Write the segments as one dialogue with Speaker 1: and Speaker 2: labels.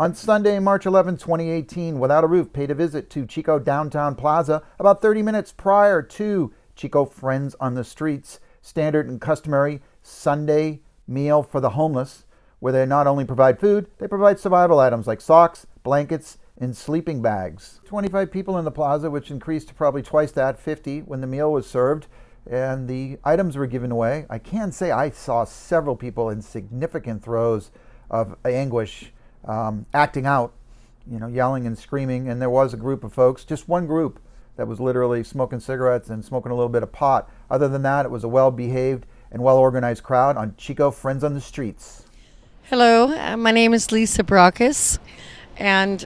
Speaker 1: On Sunday, March 11, 2018, Without a Roof paid a visit to Chico Downtown Plaza about 30 minutes prior to Chico Friends on the Streets, standard and customary Sunday meal for the homeless, where they not only provide food, they provide survival items like socks, blankets, and sleeping bags. 25 people in the plaza, which increased to probably twice that, 50, when the meal was served and the items were given away. I can say I saw several people in significant throes of anguish, acting out, yelling and screaming. And there was a group of folks, just one group, that was literally smoking cigarettes and smoking a little bit of pot. Other than that, it was a well-behaved and well-organized crowd on Chico Friends on the Streets.
Speaker 2: Hello, my name is Lisa Brockus, and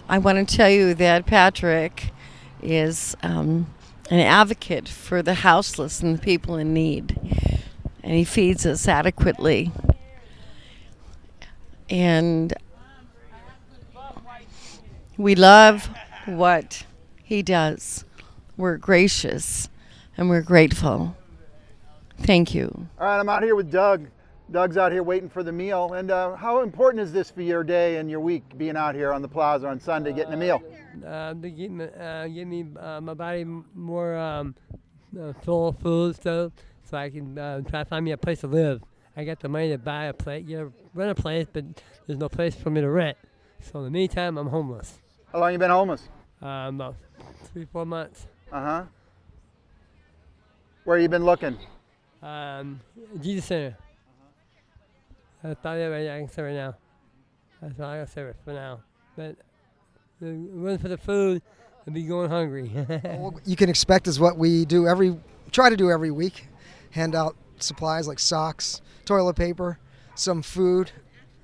Speaker 2: I want to tell you that Patrick is an advocate for the houseless and the people in need, and he feeds us adequately. And we love what he does. We're gracious and we're grateful. Thank you.
Speaker 1: All right, I'm out here with Doug. Doug's out here waiting for the meal. And how important is this for your day and your week, being out here on the plaza on Sunday getting a meal?
Speaker 3: To get me my body more full of food stuff, so I can try to find me a place to live. I got the money to buy a place, rent a place, but there's no place for me to rent. So in the meantime, I'm homeless.
Speaker 1: How long you been homeless?
Speaker 3: About 3-4 months.
Speaker 1: Uh-huh. Where you been looking?
Speaker 3: Jesus Center. That's about it I can say right now. That's all I can say for now. But run for the food and be going hungry.
Speaker 4: What you can expect is what we try to do every week. Hand out supplies like socks, toilet paper, some food.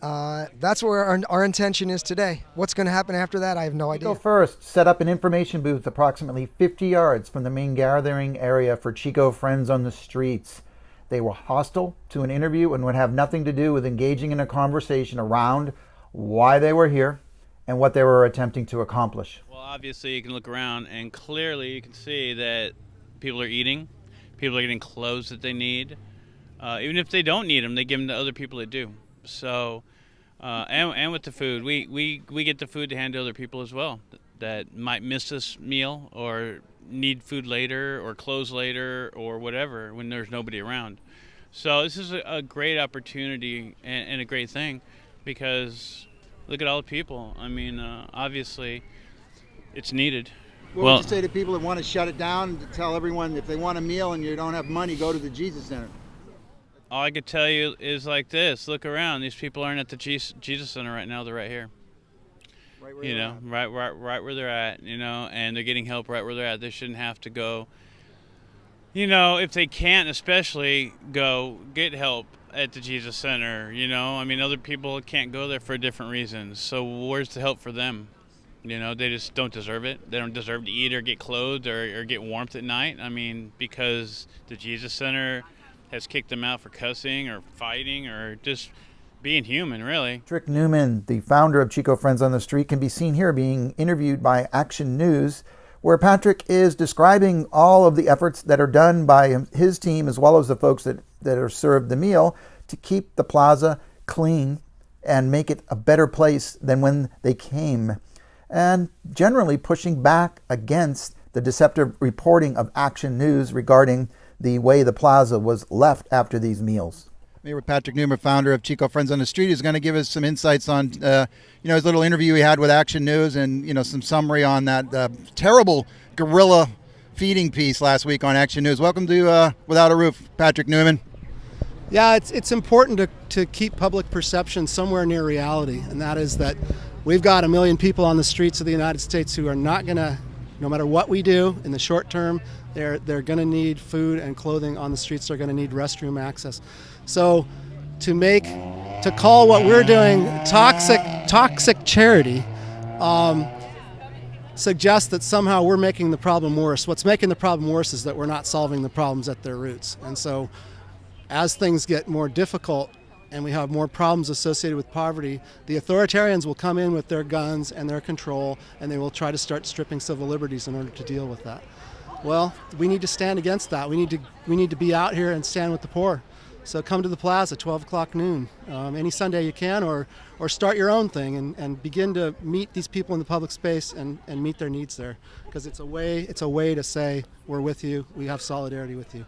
Speaker 4: That's where our intention is today. What's going to happen after that, I have no idea.
Speaker 1: Chico First set up an information booth approximately 50 yards from the main gathering area for Chico Friends on the Streets. They were hostile to an interview and would have nothing to do with engaging in a conversation around why they were here and what they were attempting to accomplish.
Speaker 5: Well, obviously you can look around and clearly you can see that people are eating, people are getting clothes that they need. Even if they don't need them, they give them to other people that do. So, and with the food, we get the food to hand to other people as well that might miss this meal or need food later or clothes later or whatever when there's nobody around. So this is a great opportunity and a great thing, because look at all the people. I mean, obviously it's needed.
Speaker 1: What would you say to people that want to shut it down, to tell everyone if they want a meal and you don't have money, go to the Jesus Center?
Speaker 5: All I could tell you is like this: look around. These people aren't at the Jesus Center right now. They're right here.
Speaker 1: Right where
Speaker 5: Right where they're at. And they're getting help right where they're at. They shouldn't have to go. If they can't, especially go get help at the Jesus Center. I mean, other people can't go there for different reasons. So where's the help for them? They just don't deserve it. They don't deserve to eat or get clothed or get warmth at night. I mean, because the Jesus Center has kicked them out for cussing or fighting or just being human, really.
Speaker 1: Patrick Newman, the founder of Chico Friends on the Street, can be seen here being interviewed by Action News, where Patrick is describing all of the efforts that are done by his team as well as the folks that are served the meal to keep the plaza clean and make it a better place than when they came, and generally pushing back against the deceptive reporting of Action News regarding the way the plaza was left after these meals. Here with Patrick Newman, founder of Chico Friends on the Street, who's going to give us some insights on, his little interview he had with Action News, and some summary on that terrible guerrilla feeding piece last week on Action News. Welcome to Without a Roof, Patrick Newman.
Speaker 6: Yeah, it's important to keep public perception somewhere near reality, and that is that we've got 1 million people on the streets of the United States who are not going to, no matter what we do in the short term, they're going to need food and clothing on the streets. They're going to need restroom access. So to call what we're doing toxic charity suggests that somehow we're making the problem worse. What's making the problem worse is that we're not solving the problems at their roots. And so as things get more difficult and we have more problems associated with poverty, the authoritarians will come in with their guns and their control, and they will try to start stripping civil liberties in order to deal with that. Well, we need to stand against that. We need to be out here and stand with the poor. So come to the plaza, 12 o'clock noon, any Sunday you can, or start your own thing and begin to meet these people in the public space and meet their needs there. Because it's a way to say, we're with you, we have solidarity with you.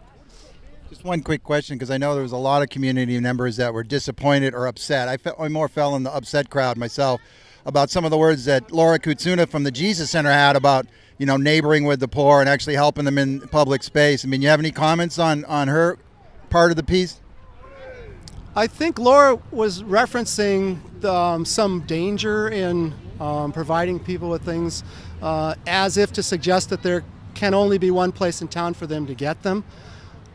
Speaker 1: Just one quick question, because I know there was a lot of community members that were disappointed or upset. I more fell in the upset crowd myself about some of the words that Laura Kutsuna from the Jesus Center had about, neighboring with the poor and actually helping them in public space. I mean, you have any comments on her part of the piece?
Speaker 6: I think Laura was referencing some danger in providing people with things as if to suggest that there can only be one place in town for them to get them.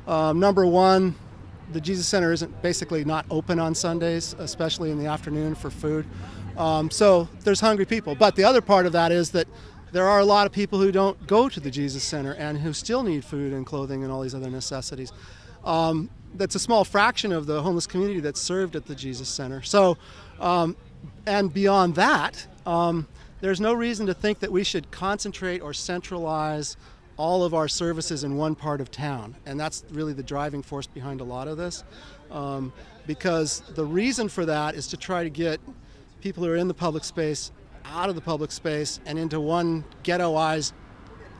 Speaker 6: Number one, the Jesus Center isn't basically not open on Sundays, especially in the afternoon for food. So there's hungry people. But the other part of that is that there are a lot of people who don't go to the Jesus Center and who still need food and clothing and all these other necessities. That's a small fraction of the homeless community that's served at the Jesus Center. So, and beyond that, there's no reason to think that we should concentrate or centralize all of our services in one part of town. And that's really the driving force behind a lot of this. Because the reason for that is to try to get people who are in the public space out of the public space and into one ghettoized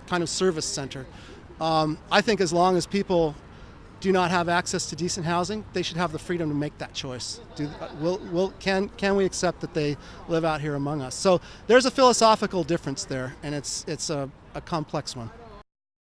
Speaker 6: kind of service center. I think as long as people do not have access to decent housing, they should have the freedom to make that choice. Can we accept that they live out here among us? So there's a philosophical difference there, and it's a complex one.